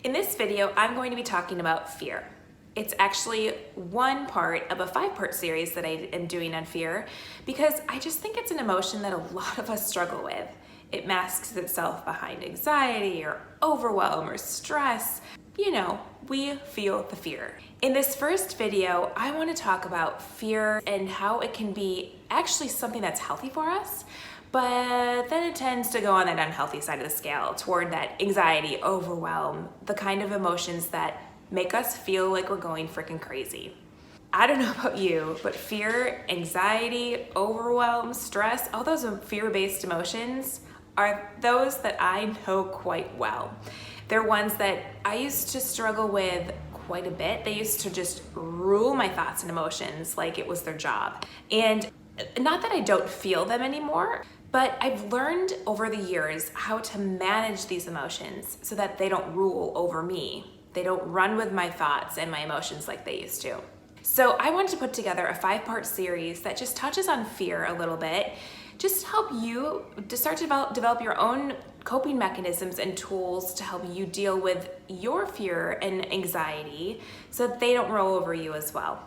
In this video, I'm going to be talking about fear. It's actually one part of a 5-part series that I am doing on fear because I just think it's an emotion that a lot of us struggle with. It masks itself behind anxiety or overwhelm or stress. You know, we feel the fear. In this first video, I want to talk about fear and how it can be actually something that's healthy for us, but then it tends to go on that unhealthy side of the scale toward that anxiety, overwhelm, the kind of emotions that make us feel like we're going freaking crazy. I don't know about you, but fear, anxiety, overwhelm, stress, all those fear-based emotions are those that I know quite well. They're ones that I used to struggle with quite a bit. They used to just rule my thoughts and emotions like it was their job. And not that I don't feel them anymore, but I've learned over the years how to manage these emotions so that they don't rule over me. They don't run with my thoughts and my emotions like they used to. So I wanted to put together a 5-part series that just touches on fear a little bit, just to help you to start to develop your own coping mechanisms and tools to help you deal with your fear and anxiety so that they don't roll over you as well.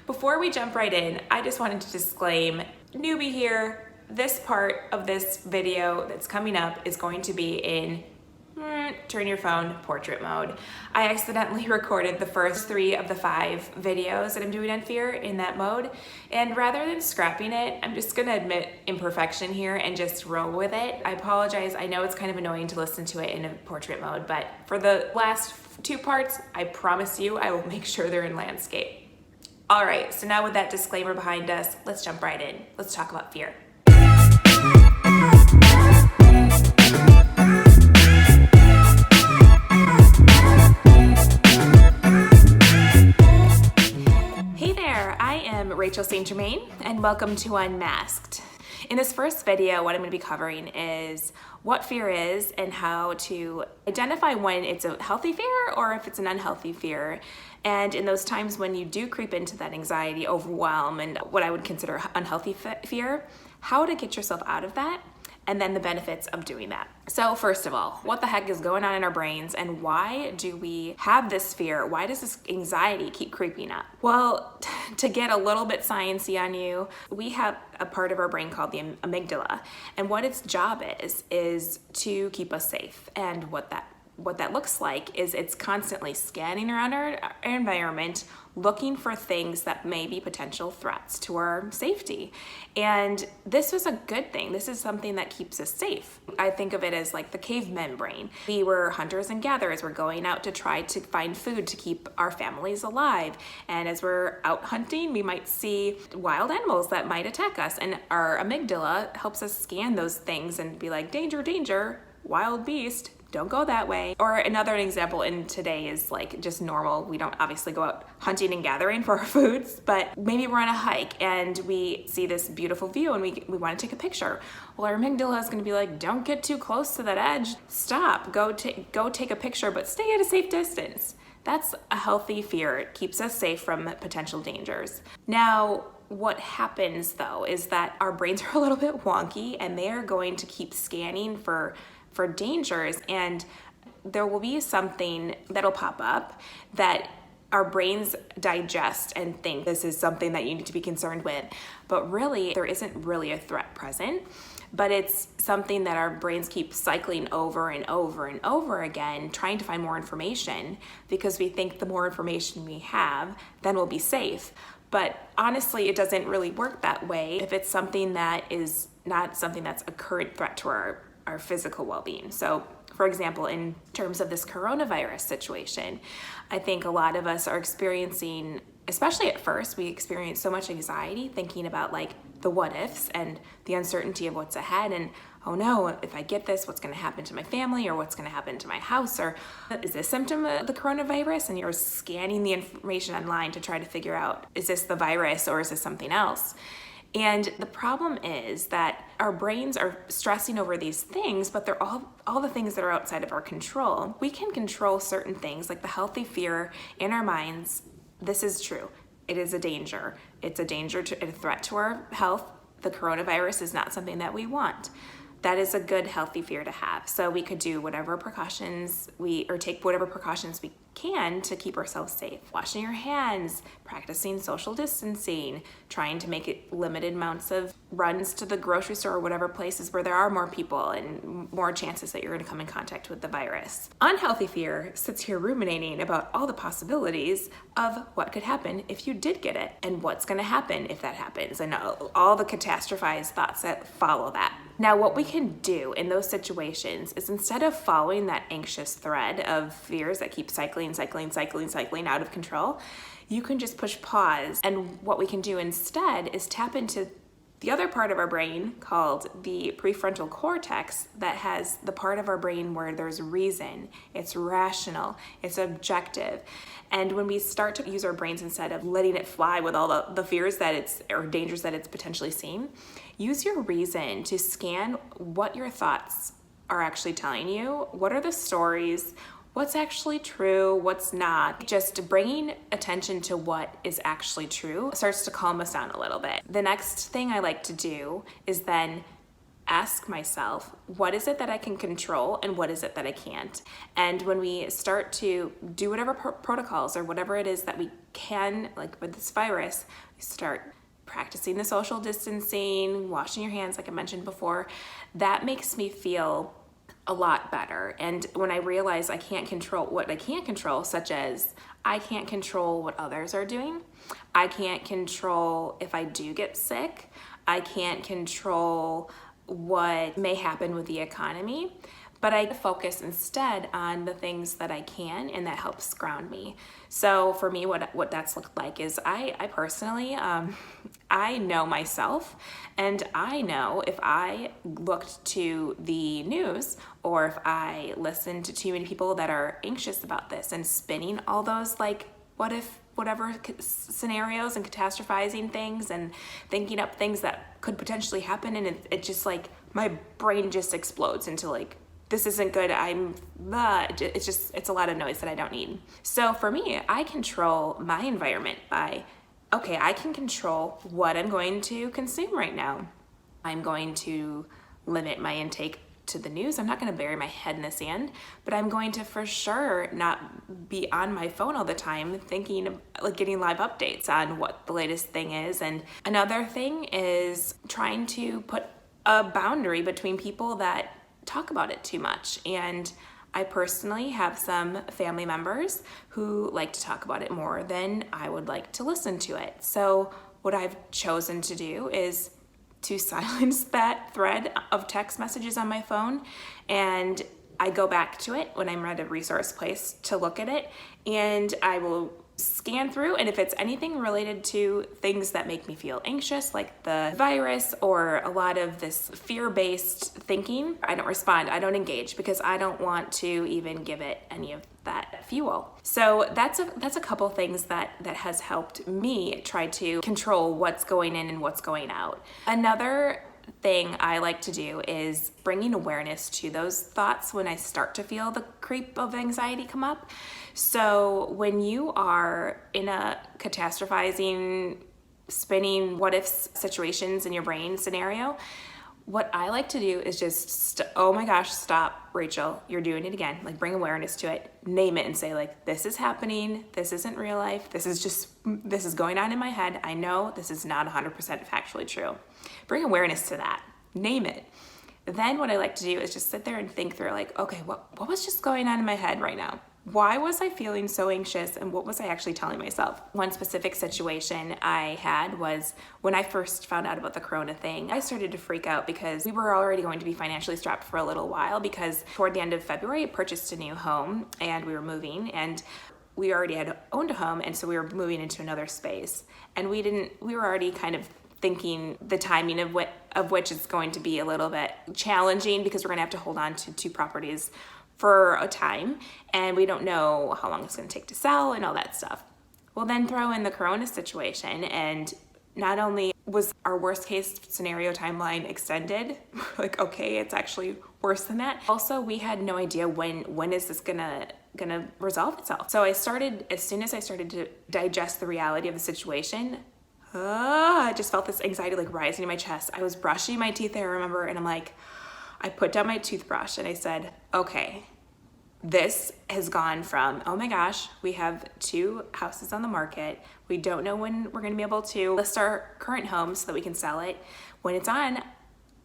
Before we jump right in, I just wanted to disclaim, newbie here, this part of this video that's coming up is going to be in turn your phone portrait mode. I accidentally recorded the first 3 of the 5 videos that I'm doing on fear in that mode, and rather than scrapping it, I'm just gonna admit imperfection here and just roll with it. I apologize. I know it's kind of annoying to listen to it in a portrait mode, but for the last 2 parts, I promise you I will make sure they're in landscape. All right, so now with that disclaimer behind us, let's jump right in. Let's talk about fear. Rachel St. Germain, and welcome to Unmasked. In this first video, what I'm going to be covering is what fear is and how to identify when it's a healthy fear or if it's an unhealthy fear. And in those times when you do creep into that anxiety, overwhelm, and what I would consider unhealthy fear, how to get yourself out of that, and then the benefits of doing that. So first of all, what the heck is going on in our brains and why do we have this fear? Why does this anxiety keep creeping up? Well, to get a little bit sciencey on you, we have a part of our brain called the amygdala, and what its job is to keep us safe. And what that looks like is it's constantly scanning around our environment, looking for things that may be potential threats to our safety. And this was a good thing. This is something that keeps us safe. I think of it as like the caveman brain. We were hunters and gatherers. We're going out to try to find food to keep our families alive. And as we're out hunting, we might see wild animals that might attack us. And our amygdala helps us scan those things and be like, danger, danger, wild beast. Don't go that way. Or another example in today is like just normal. We don't obviously go out hunting and gathering for our foods, but maybe we're on a hike and we see this beautiful view and we want to take a picture. Well, our amygdala is going to be like, don't get too close to that edge. Stop, go take a picture, but stay at a safe distance. That's a healthy fear. It keeps us safe from potential dangers. Now, what happens though is that our brains are a little bit wonky and they are going to keep scanning for dangers, and there will be something that'll pop up that our brains digest and think this is something that you need to be concerned with, but really there isn't really a threat present, but it's something that our brains keep cycling over and over and over again, trying to find more information because we think the more information we have, then we'll be safe. But honestly, it doesn't really work that way if it's something that is not something that's a current threat to our physical well-being. So for example, in terms of this coronavirus situation, I think a lot of us are experiencing, especially at first, we experience so much anxiety thinking about like the what ifs and the uncertainty of what's ahead. And oh no, if I get this, what's gonna happen to my family or what's gonna happen to my house? Or is this a symptom of the coronavirus? And you're scanning the information online to try to figure out, is this the virus or is this something else? And the problem is that our brains are stressing over these things, but they're all the things that are outside of our control. We can control certain things like the healthy fear in our minds. This is true. It is a danger. It's a danger, a threat to our health. The coronavirus is not something that we want. that is a good healthy fear to have. So we could do whatever precautions take whatever precautions we can to keep ourselves safe. Washing your hands, practicing social distancing, trying to make it limited amounts of runs to the grocery store or whatever places where there are more people and more chances that you're going to come in contact with the virus. Unhealthy fear sits here ruminating about all the possibilities of what could happen if you did get it and what's going to happen if that happens and all the catastrophized thoughts that follow that. Now, what we can do in those situations is, instead of following that anxious thread of fears that keep cycling out of control, you can just push pause. And what we can do instead is tap into the other part of our brain called the prefrontal cortex, that has the part of our brain where there's reason, it's rational, it's objective. And when we start to use our brains instead of letting it fly with all the fears or dangers that it's potentially seeing, use your reason to scan what your thoughts are actually telling you. What are the stories? What's actually true? What's not? Just bringing attention to what is actually true starts to calm us down a little bit. The next thing I like to do is then ask myself, what is it that I can control and what is it that I can't? And when we start to do whatever protocols or whatever it is that we can, like with this virus, we start practicing the social distancing, washing your hands, like I mentioned before, that makes me feel a lot better. And when I realize I can't control what I can't control, such as I can't control what others are doing, I can't control if I do get sick, I can't control what may happen with the economy, but I focus instead on the things that I can, and that helps ground me. So for me, what that's looked like is I personally, I know myself, and I know if I looked to the news or if I listened to too many people that are anxious about this and spinning all those like what if whatever scenarios and catastrophizing things and thinking up things that could potentially happen, and it just like my brain just explodes into like, this isn't good, it's a lot of noise that I don't need. So for me, I control my environment by, okay, I can control what I'm going to consume right now. I'm going to limit my intake to the news. I'm not going to bury my head in the sand, but I'm going to for sure not be on my phone all the time thinking, like getting live updates on what the latest thing is. And another thing is trying to put a boundary between people that talk about it too much. And I personally have some family members who like to talk about it more than I would like to listen to it. So what I've chosen to do is to silence that thread of text messages on my phone, and I go back to it when I'm at a resource place to look at it, and I will scan through, and if it's anything related to things that make me feel anxious, like the virus or a lot of this fear-based thinking, I don't respond, I don't engage, because I don't want to even give it any of that fuel. So that's a couple things that has helped me try to control what's going in and what's going out. Another thing I like to do is bringing awareness to those thoughts when I start to feel the creep of anxiety come up. So when you are in a catastrophizing, spinning what if situations in your brain scenario, what I like to do is just, oh my gosh, stop, Rachel, you're doing it again. Like, bring awareness to it, name it, and say like, this is happening, this isn't real life, this is going on in my head. I know this is not 100% factually true. Bring awareness to that, name it. Then what I like to do is just sit there and think through like, okay, what was just going on in my head right now? Why was I feeling so anxious, and what was I actually telling myself? One specific situation I had was when I first found out about the corona thing, I started to freak out because we were already going to be financially strapped for a little while, because toward the end of February, I purchased a new home and we were moving, and we already had owned a home, and so we were moving into another space, and we were already kind of thinking the timing of which is going to be a little bit challenging, because we're gonna have to hold on to two properties for a time, and we don't know how long it's going to take to sell and all that stuff. Well, then throw in the corona situation, and not only was our worst case scenario timeline extended, like, okay, it's actually worse than that. Also, we had no idea when is this gonna resolve itself. So as soon as I started to digest the reality of the situation, I just felt this anxiety like rising in my chest. I was brushing my teeth, I remember, and I'm like, I put down my toothbrush and I said, okay, this has gone from, oh my gosh, we have 2 houses on the market. We don't know when we're gonna be able to list our current home so that we can sell it. When it's on,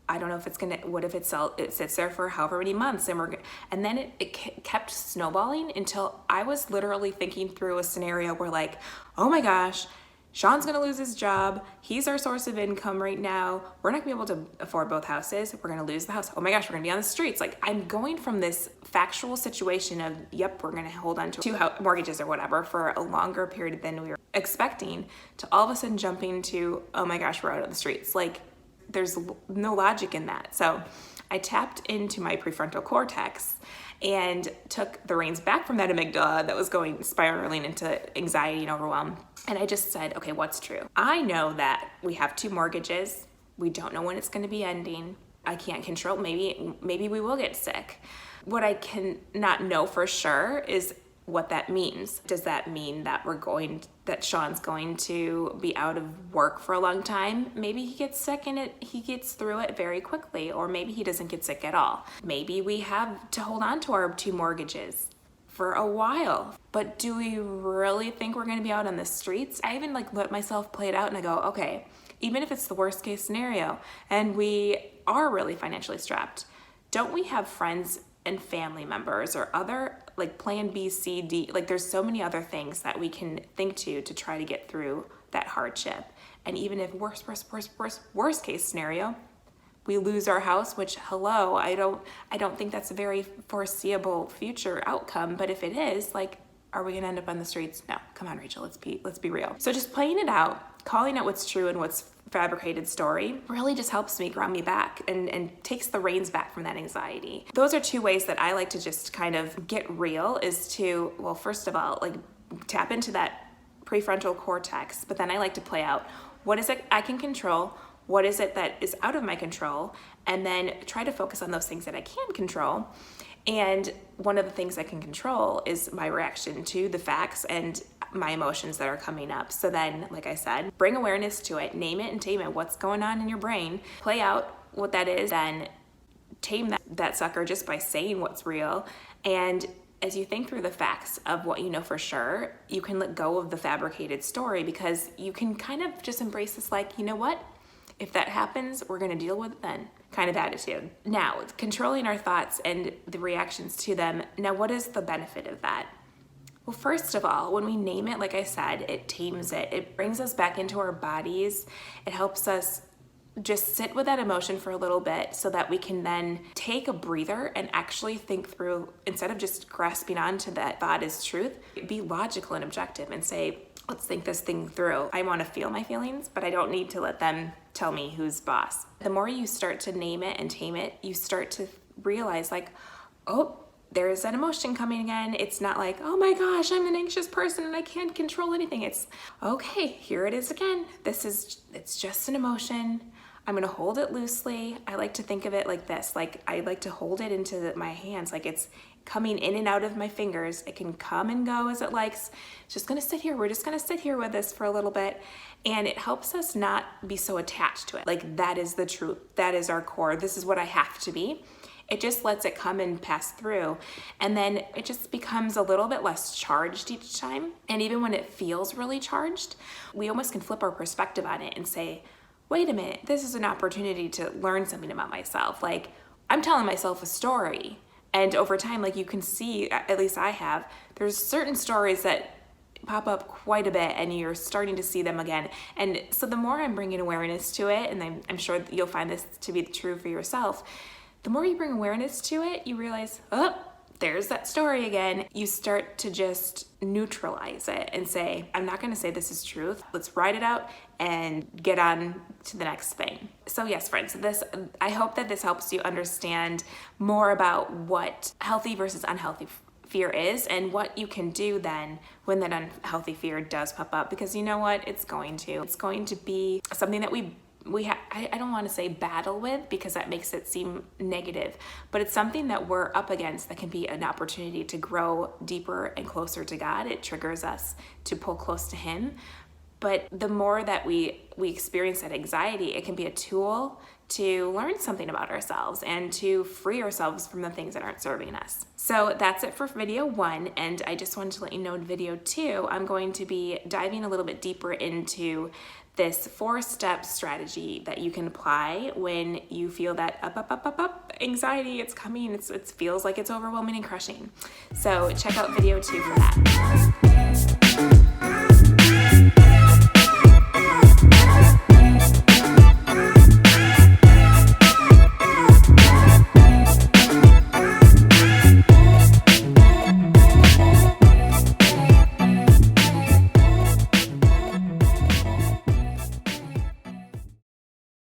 I don't know if it's gonna, what if it sits there for however many months, and then it kept snowballing until I was literally thinking through a scenario where like, oh my gosh, Sean's gonna lose his job. He's our source of income right now. We're not gonna be able to afford both houses. We're gonna lose the house. Oh my gosh, we're gonna be on the streets. Like, I'm going from this factual situation of, yep, we're gonna hold on to 2 mortgages or whatever for a longer period than we were expecting, to all of a sudden jumping to, oh my gosh, we're out on the streets. Like, there's no logic in that. So I tapped into my prefrontal cortex and took the reins back from that amygdala that was spiraling into anxiety and overwhelm. And I just said, okay, what's true? I know that we have 2 mortgages. We don't know when it's going to be ending. I can't control, maybe we will get sick. What I can not know for sure is what that means. Does that mean that that Sean's going to be out of work for a long time? Maybe he gets sick and he gets through it very quickly, or maybe he doesn't get sick at all. Maybe we have to hold on to our 2 mortgages for a while, but do we really think we're gonna be out on the streets? I even like let myself play it out and I go, okay, even if it's the worst case scenario and we are really financially strapped, don't we have friends and family members or other like plan B, C, D, like there's so many other things that we can think to try to get through that hardship. And even if worst case scenario, we lose our house, which hello, I don't think that's a very foreseeable future outcome, but if it is, like, are we gonna end up on the streets? No, come on, Rachel, let's be real. So just playing it out, calling out what's true and what's fabricated story really just helps me ground me back and takes the reins back from that anxiety. Those are 2 ways that I like to just kind of get real, is to, well, first of all, like tap into that prefrontal cortex, but then I like to play out, what is it I can control? What is it that is out of my control? And then try to focus on those things that I can control. And one of the things I can control is my reaction to the facts and my emotions that are coming up. So then, like I said, bring awareness to it, name it and tame it. What's going on in your brain? Play out what that is, then tame that sucker just by saying what's real. And as you think through the facts of what you know for sure, you can let go of the fabricated story, because you can kind of just embrace this, like, you know what? If that happens, we're gonna deal with it then kind of attitude. Now, controlling our thoughts and the reactions to them. Now, what is the benefit of that? Well, first of all, when we name it, like I said, it tames it. It brings us back into our bodies. It helps us just sit with that emotion for a little bit so that we can then take a breather and actually think through, instead of just grasping onto that thought as truth, be logical and objective and say, let's think this thing through. I want to feel my feelings, but I don't need to let them tell me who's boss. The more you start to name it and tame it, you start to realize, like, oh, there's that emotion coming again. It's not like, oh my gosh, I'm an anxious person and I can't control anything. It's, okay, here it is again. It's just an emotion. I'm gonna hold it loosely. I like to think of it like this. Like, I like to hold it into my hands, like it's coming in and out of my fingers. It can come and go as it likes. It's just gonna sit here. We're just gonna sit here with this for a little bit. And it helps us not be so attached to it. Like, that is the truth. That is our core. This is what I have to be. It just lets it come and pass through. And then it just becomes a little bit less charged each time. And even when it feels really charged, we almost can flip our perspective on it and say, wait a minute, this is an opportunity to learn something about myself. Like, I'm telling myself a story. And over time, like, you can see, at least I have, there's certain stories that pop up quite a bit and you're starting to see them again. And so the more I'm bringing awareness to it, and I'm sure you'll find this to be true for yourself, the more you bring awareness to it, you realize, oh, there's that story again. You start to just neutralize it and say, I'm not gonna say this is truth. Let's write it out and get on to the next thing. So yes, friends, I hope that this helps you understand more about what healthy versus unhealthy fear is and what you can do then when that unhealthy fear does pop up, because you know what, it's going to be something that I don't want to say battle with, because that makes it seem negative, but it's something that we're up against that can be an opportunity to grow deeper and closer to God. It triggers us to pull close to Him. But the more that we experience that anxiety, it can be a tool to learn something about ourselves and to free ourselves from the things that aren't serving us. So that's it for video 1, and I just wanted to let you know in video 2, I'm going to be diving a little bit deeper into this 4-step strategy that you can apply when you feel that up anxiety, it's coming, it feels like it's overwhelming and crushing. So check out video 2 for that.